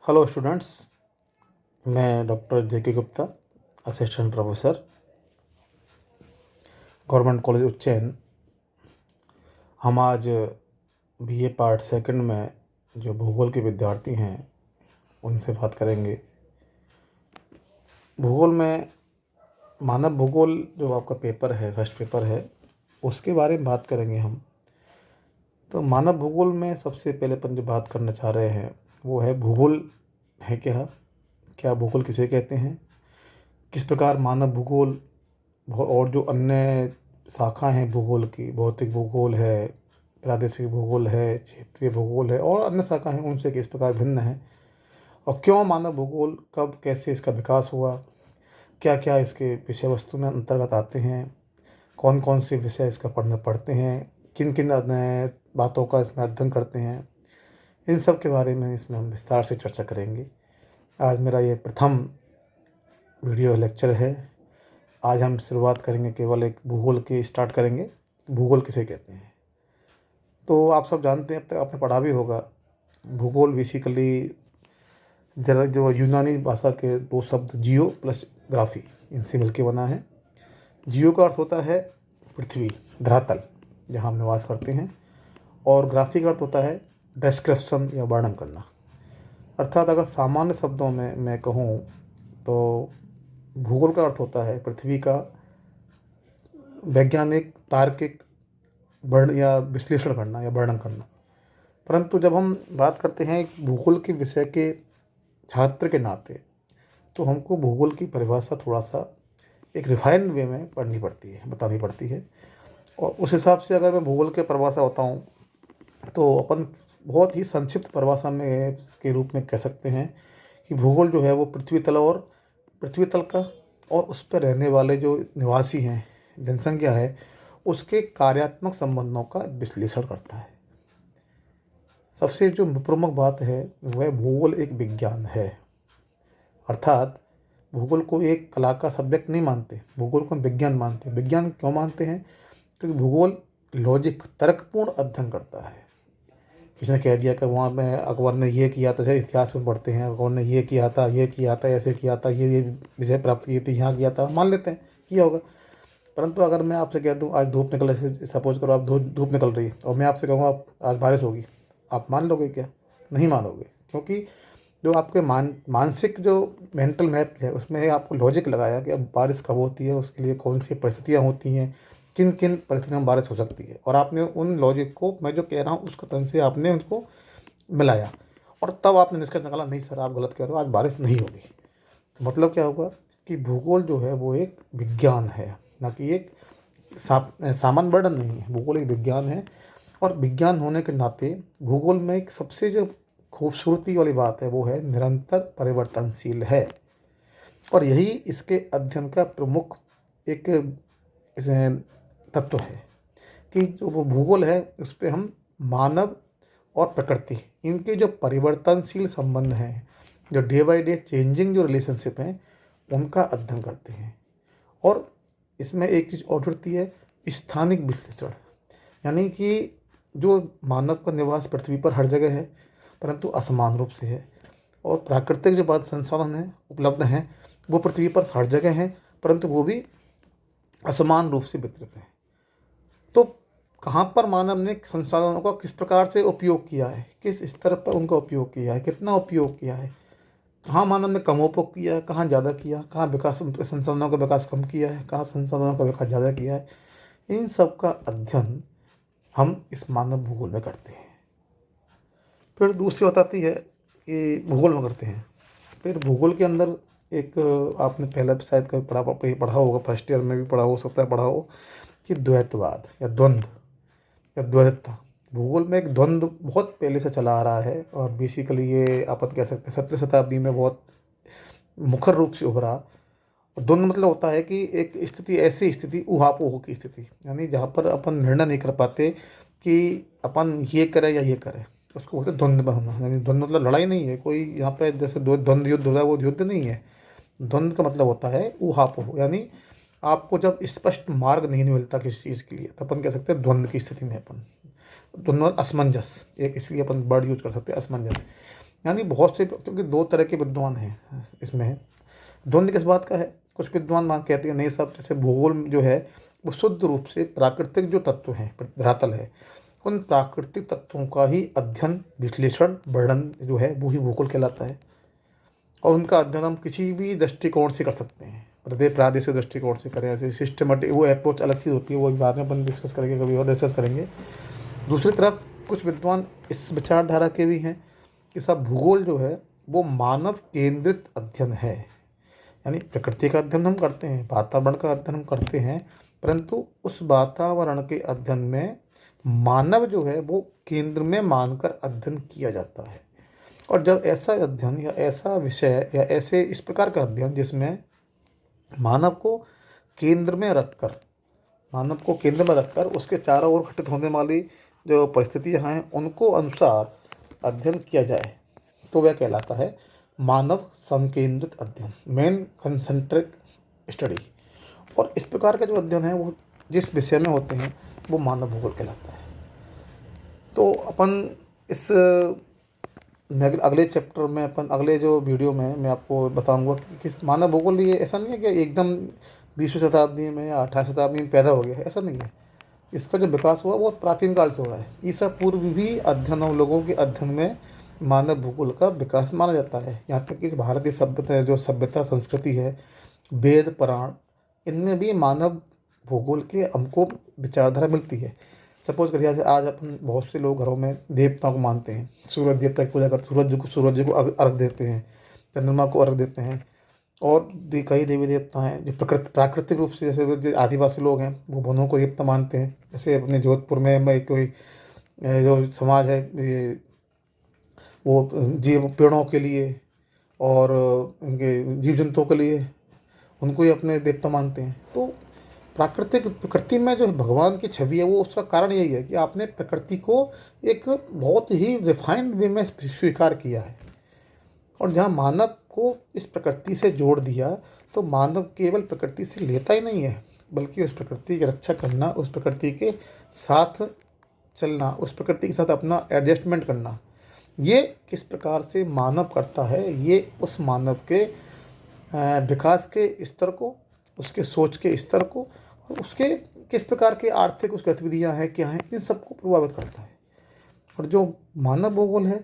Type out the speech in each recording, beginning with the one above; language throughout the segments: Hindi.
हेलो स्टूडेंट्स, मैं डॉक्टर जे के Gupta, assistant professor, government college Ujjain. हम आज बीए पार्ट सेकंड में जो भूगोल के विद्यार्थी हैं उनसे बात करेंगे। भूगोल में मानव भूगोल जो आपका पेपर है, फर्स्ट पेपर है, उसके बारे में बात करेंगे हम। तो मानव भूगोल में सबसे पहले अपन जो बात करना चाह रहे हैं वो है भूगोल है क्या, क्या भूगोल किसे कहते हैं, किस प्रकार मानव भूगोल और जो अन्य शाखा हैं भूगोल की, भौतिक भूगोल है, प्रादेशिक भूगोल है, क्षेत्रीय भूगोल है और अन्य शाखा हैं, उनसे किस प्रकार भिन्न है और क्यों मानव भूगोल, कब कैसे इसका विकास हुआ, क्या क्या इसके विषय वस्तु में अंतर्गत आते हैं, कौन कौन से विषय इसका पढ़ते हैं, किन किन बातों का इसमें अध्ययन करते हैं, इन सब के बारे में इसमें हम विस्तार से चर्चा करेंगे। आज मेरा ये प्रथम वीडियो लेक्चर है। आज हम शुरुआत करेंगे, केवल एक भूगोल की स्टार्ट करेंगे। भूगोल किसे कहते हैं तो आप सब जानते हैं, अब तक आपने पढ़ा भी होगा। भूगोल बेसिकली जरा जो यूनानी भाषा के दो शब्द जियो प्लस ग्राफी, इनसे मिलके बना है। जियो का अर्थ होता है पृथ्वी, धरातल जहाँ हम निवास करते हैं, और ग्राफी का अर्थ होता है डिस्क्रिप्शन या वर्णन करना। अर्थात अगर सामान्य शब्दों में मैं कहूँ तो भूगोल का अर्थ होता है पृथ्वी का वैज्ञानिक तार्किक वर्ण या विश्लेषण करना या वर्णन करना। परंतु जब हम बात करते हैं भूगोल के विषय के छात्र के नाते, तो हमको भूगोल की परिभाषा थोड़ा सा एक रिफाइंड वे में पढ़नी पड़ती है, बतानी पड़ती है। और उस हिसाब से अगर मैं भूगोल के परिभाषा बताऊँ तो अपन बहुत ही संक्षिप्त परिभाषा में के रूप में कह सकते हैं कि भूगोल जो है वो पृथ्वी तल का और उस पर रहने वाले जो निवासी हैं, जनसंख्या है, उसके कार्यात्मक संबंधों का विश्लेषण करता है। सबसे जो प्रमुख बात है वह भूगोल एक विज्ञान है। अर्थात भूगोल को एक कला का सब्जेक्ट नहीं मानते, भूगोल को विज्ञान मानते हैं। विज्ञान क्यों मानते हैं? क्योंकि भूगोल लॉजिक, तर्कपूर्ण अध्ययन करता है। किसी ने कह दिया कि वहाँ में अकबर ने ये किया था, जैसे इतिहास में पढ़ते हैं, अकबर ने ये किया था, ऐसे किया था, ये विजय प्राप्त की थी, यहाँ किया था, मान लेते हैं किया होगा। परंतु अगर मैं आपसे कह दूँ आज धूप निकल, से सपोज करो आप धूप निकल रही है और मैं आपसे कहूँगा आप आज बारिश होगी, आप मान लोगे क्या? नहीं मानोगे, क्योंकि जो आपके मानसिक जो मेंटल मैप है उसमें आपको लॉजिक लगाया कि अब बारिश कब होती है, उसके लिए कौन सी परिस्थितियाँ होती हैं, किन किन परिस्थितियों में बारिश हो सकती है, और आपने उन लॉजिक को, मैं जो कह रहा हूँ उस कथन से आपने उनको मिलाया और तब आपने निष्कर्ष निकाला नहीं सर आप गलत कह रहे हो, आज बारिश नहीं होगी। तो मतलब क्या होगा कि भूगोल जो है वो एक विज्ञान है, ना कि एक सामान्य वर्णन नहीं है। भूगोल एक विज्ञान है और विज्ञान होने के नाते भूगोल में एक सबसे जो खूबसूरती वाली बात है वो है निरंतर परिवर्तनशील है। और यही इसके अध्ययन का प्रमुख एक तत्व है कि जो वो भूगोल है उस पर हम मानव और प्रकृति, इनके जो परिवर्तनशील संबंध हैं, जो डे बाय डे चेंजिंग जो रिलेशनशिप हैं, उनका अध्ययन करते हैं। और इसमें एक चीज़ और जुड़ती है, स्थानिक विश्लेषण, यानी कि जो मानव का निवास पृथ्वी पर हर जगह है परंतु असमान रूप से है, और प्राकृतिक जो बात संसाधन हैं उपलब्ध हैं वो पृथ्वी पर हर जगह हैं परंतु वो भी असमान रूप से वितरित हैं। तो कहाँ पर मानव ने संसाधनों का किस प्रकार से उपयोग किया है, किस स्तर पर उनका उपयोग किया है, कितना उपयोग किया है, कहाँ मानव ने कम उपयोग किया है, कहाँ ज़्यादा किया, कहाँ विकास संसाधनों का विकास कम किया है, कहाँ संसाधनों का विकास ज़्यादा किया है, इन सब का अध्ययन हम इस मानव भूगोल में करते हैं। फिर दूसरी बात आती है कि भूगोल में करते हैं, फिर भूगोल के अंदर एक आपने पहले शायद कभी पढ़ा होगा, फर्स्ट ईयर में भी पढ़ा हो सकता है, पढ़ा हो कि द्वैतवाद या द्वंद्व या द्वैतता। भूगोल में एक द्वंद्व बहुत पहले से चला आ रहा है और बेसिकली ये अपन कह सकते हैं 17वीं शताब्दी में बहुत मुखर रूप से उभरा। और द्वंद्व मतलब होता है कि एक स्थिति, ऐसी स्थिति ऊहापोह की स्थिति, यानी जहाँ पर अपन निर्णय नहीं कर पाते कि अपन ये करें या ये करें, उसको बोलते हैं द्वंद्व में होना। यानी द्वंद्व मतलब लड़ाई नहीं है कोई, यहाँ पे जैसे द्वंद्व युद्ध होता है वो युद्ध नहीं है। द्वंद्व का मतलब होता है ऊहापोह, यानी आपको जब स्पष्ट मार्ग नहीं मिलता किसी चीज़ के लिए तो अपन कह सकते हैं द्वंद्व की स्थिति में अपन। द्वंद्व असमंजस, एक इसलिए अपन वर्ड यूज कर सकते हैं असमंजस, यानी बहुत से, क्योंकि दो तरह के विद्वान हैं इसमें। द्वंद्व किस बात का है? कुछ विद्वान मान कहते हैं नहीं साहब, जैसे भूगोल जो है वो शुद्ध रूप से प्राकृतिक जो तत्व हैं, धरातल है, उन प्राकृतिक तत्वों का ही अध्ययन, विश्लेषण, वर्णन जो है वो ही भूगोल कहलाता है। और उनका अध्ययन हम किसी भी दृष्टिकोण से कर सकते हैं, प्रादेशिक दृष्टिकोण से करें, ऐसे सिस्टमेटिक, वो अप्रोच अलग चीज़ होती है, वो बाद में अपन डिस्कस करेंगे, कभी और डिस्कस करेंगे। दूसरी तरफ कुछ विद्वान इस विचारधारा के भी हैं कि सब भूगोल जो है वो मानव केंद्रित अध्ययन है। यानी प्रकृति का अध्ययन हम करते हैं, वातावरण का अध्ययन हम करते हैं, परंतु उस वातावरण के अध्ययन में मानव जो है वो केंद्र में मानकर अध्ययन किया जाता है। और जब ऐसा अध्ययन या ऐसा विषय या ऐसे इस प्रकार का अध्ययन जिसमें मानव को केंद्र में रखकर, मानव को केंद्र में रखकर उसके चारों ओर घटित होने वाली जो परिस्थितियाँ हैं उनको अनुसार अध्ययन किया जाए, तो वह कहलाता है मानव संकेंद्रित अध्ययन, मैन कंसेंट्रिक स्टडी। और इस प्रकार का जो अध्ययन है वो जिस विषय में होते हैं वो मानव भूगोल कहलाता है। तो अपन इस अगले चैप्टर में, अपन अगले जो वीडियो में मैं आपको बताऊंगा कि किस मानव भूगोल, ये ऐसा नहीं है कि एकदम 20वीं शताब्दी में या 18वीं शताब्दी में पैदा हो गया है, ऐसा नहीं है। इसका जो विकास हुआ बहुत प्राचीन काल से हो रहा है। ईसा पूर्व भी अध्ययनों, लोगों के अध्ययन में मानव भूगोल का विकास माना जाता है। यहाँ तक कि भारतीय सभ्यता है, जो सभ्यता संस्कृति है, वेद पुराण, इनमें भी मानव भूगोल के हमको विचारधारा मिलती है। सपोज करिए आज अपन बहुत से लोग घरों में देवताओं को मानते हैं, सूरज देवता की पूजा करते, सूरज जी को अर्घ देते हैं, चंद्रमा को अर्घ देते हैं। और कई देवी देवता हैं जो प्राकृतिक रूप से, जैसे जो आदिवासी लोग हैं वो वनों को देवता मानते हैं। जैसे अपने जोधपुर में कोई जो समाज है, ये वो जीव पेड़ों के लिए और उनके जीव जंतुओं के लिए उनको ही अपने देवता मानते हैं। तो प्रकृति में जो भगवान की छवि है वो, उसका कारण यही है कि आपने प्रकृति को एक बहुत ही रिफाइंड वे में स्वीकार किया है। और जहाँ मानव को इस प्रकृति से जोड़ दिया, तो मानव केवल प्रकृति से लेता ही नहीं है, बल्कि उस प्रकृति की रक्षा करना, उस प्रकृति के साथ चलना, उस प्रकृति के साथ अपना एडजस्टमेंट करना, ये किस प्रकार से मानव करता है, ये उस मानव के विकास के स्तर को, उसके सोच के स्तर को, और उसके किस प्रकार के आर्थिक उस गतिविधियाँ हैं, क्या हैं, इन सबको प्रभावित करता है। और जो मानव भूगोल है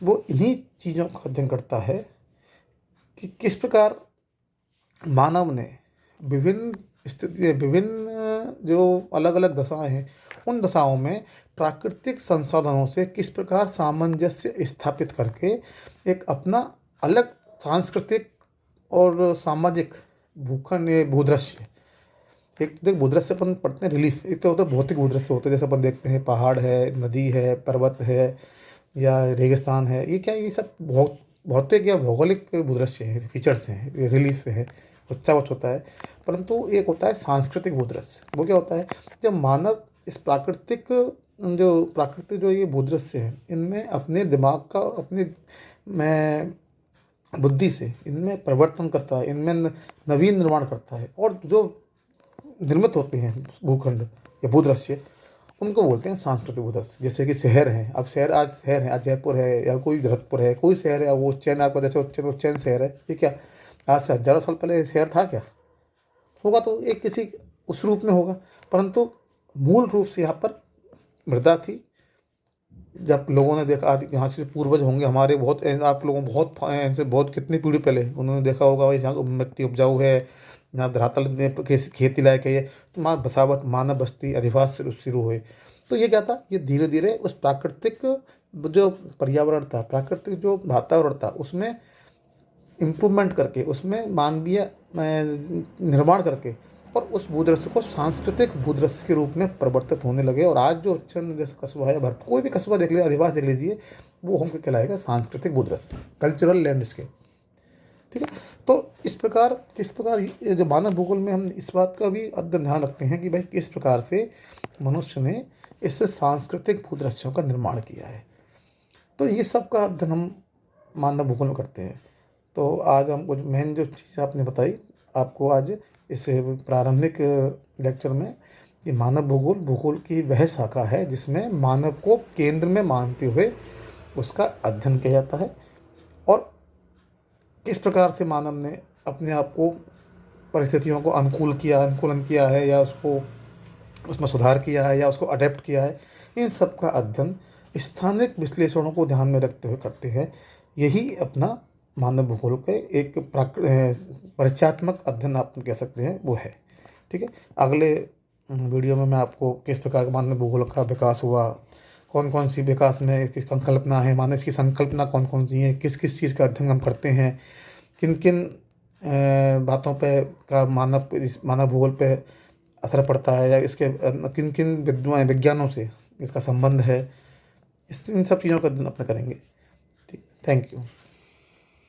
वो इन्हीं चीज़ों का अध्ययन करता है कि किस प्रकार मानव ने विभिन्न स्थिति, विभिन्न जो अलग अलग दशाएं हैं, उन दशाओं में प्राकृतिक संसाधनों से किस प्रकार सामंजस्य स्थापित करके एक अपना अलग सांस्कृतिक और सामाजिक भूदृश्य, एक देख भूदृश्य अपन पढ़ते हैं रिलीफ, एक तो होता है भौतिक भूदृश्य होता है, जैसे अपन देखते हैं पहाड़ है, नदी है, पर्वत है या रेगिस्तान है, ये क्या, ये सब भौतिक या भौगोलिक भूदृश्य है, फीचर्स हैं, रिलीफ है, अच्छा बहुत होता है। परंतु एक होता है सांस्कृतिक भूदृश्य। वो क्या होता है, जब मानव इस प्राकृतिक जो ये भूदृश्य है, इनमें अपने दिमाग का, अपने में बुद्धि से इनमें परिवर्तन करता है, इनमें नवीन निर्माण करता है, और जो निर्मित होते हैं भूखंड या भूदृश्य, उनको बोलते हैं सांस्कृतिक भूदृश्य। जैसे कि शहर हैं, अब शहर है, आज जयपुर है या कोई भरतपुर है, कोई शहर है, वो उज्जैन, आपका जैसे उज्जैन शहर है, ये क्या आज से हज़ारों साल पहले शहर था क्या? होगा तो एक किसी उस रूप में होगा, परंतु मूल रूप से यहाँ पर मृदा थी। जब लोगों ने देखा, आदि यहाँ से पूर्वज होंगे हमारे, बहुत आप लोगों बहुत ऐसे, बहुत कितनी पीढ़ी पहले उन्होंने देखा होगा भाई यहाँ मिट्टी उपजाऊ है, यहाँ धरातल में खेती लायक है, तो वहाँ बसावट, मानव बस्ती, अधिवास शुरू हुए। तो ये क्या था, ये धीरे धीरे उस प्राकृतिक जो पर्यावरण था, प्राकृतिक जो वातावरण था, उसमें इम्प्रूवमेंट करके, उसमें मानवीय निर्माण करके, और उस भूदृश्य को सांस्कृतिक भूदृश्य के रूप में परिवर्तित होने लगे। और आज जो उज्जैन जैसे कस्बा है, भर कोई भी कस्बा देख लीजिए, अधिवास देख लीजिए, वो हमको कहलाएगा सांस्कृतिक भूदृश्य, कल्चरल लैंडस्केप। ठीक है। तो इस प्रकार ये जो मानव भूगोल में हम इस बात का भी अध्ययन ध्यान रखते हैं कि भाई किस प्रकार से मनुष्य ने इस सांस्कृतिक भूदृश्यों का निर्माण किया है। तो ये सब का अध्ययन हम मानव भूगोल में करते हैं। तो आज हम कुछ मेन जो चीज़ आपने बताई, आपको आज इस प्रारंभिक लेक्चर में, ये मानव भूगोल की वह शाखा है जिसमें मानव को केंद्र में मानते हुए उसका अध्ययन किया जाता है। और किस प्रकार से मानव ने अपने आप को परिस्थितियों को अनुकूलन किया है, या उसको उसमें सुधार किया है, या उसको अडेप्ट किया है। इन सब का अध्ययन स्थानिक विश्लेषणों को ध्यान में रखते हुए करते हैं। यही अपना मानव भूगोल के एक परिचयात्मक अध्ययन आप कह सकते हैं वो है। ठीक है, अगले वीडियो में मैं आपको किस प्रकार का मानव भूगोल का विकास हुआ, कौन कौन सी विकास में इसकी संकल्पना है, मानव इसकी संकल्पना कौन कौन सी है, किस किस चीज़ का अध्ययन हम करते हैं, किन किन बातों पे का मानव भूगोल पे असर पड़ता है, या इसके किन किन विज्ञानों से इसका संबंध है, इस इन सब चीज़ों का अध्ययन अपना करेंगे। ठीक, थैंक यू।